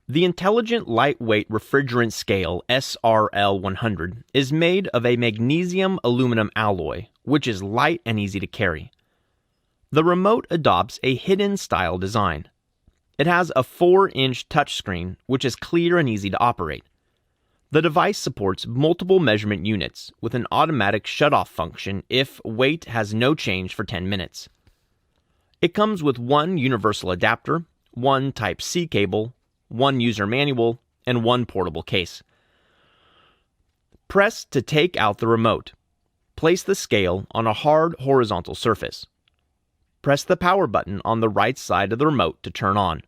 The Intelligent Lightweight Refrigerant Scale SRL-100 is made of a magnesium-aluminum alloy, which is light and easy to carry. The remote adopts a hidden-style design. It has a 4-inch touchscreen, which is clear and easy to operate. The device supports multiple measurement units with an automatic shut-off function if weight has no change for 10 minutes. It comes with one universal adapter, one Type-C cable, one user manual, and one portable case. Press to take out the remote. Place the scale on a hard horizontal surface. Press the power button on the right side of the remote to turn on.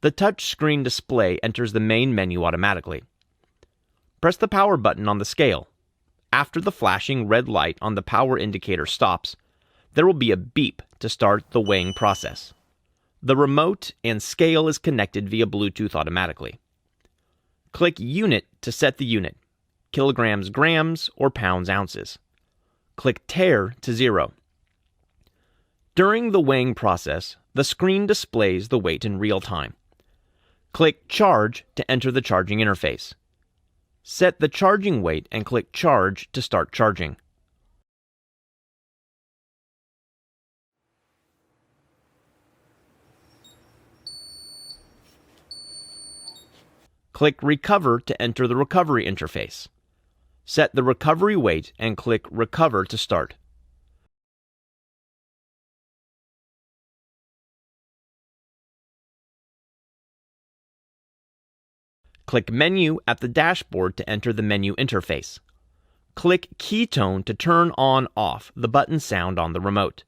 The touchscreen display enters the main menu automatically. Press the power button on the scale. After the flashing red light on the power indicator stops, there will be a beep to start the weighing process. The remote and scale is connected via Bluetooth automatically. Click Unit to set the unit, kilograms, grams, or pounds, ounces. Click Tare to 0. During the weighing process, the screen displays the weight in real time. Click Charge to enter the charging interface. Set the charging weight and click Charge to start charging. Click Recover to enter the recovery interface. Set the recovery weight and click Recover to start. Click Menu at the dashboard to enter the menu interface. Click Key Tone to turn on/off the button sound on the remote.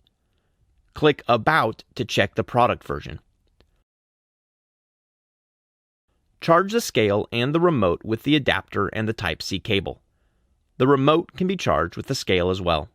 Click About to check the product version. Charge the scale and the remote with the adapter and the Type-C cable. The remote can be charged with the scale as well.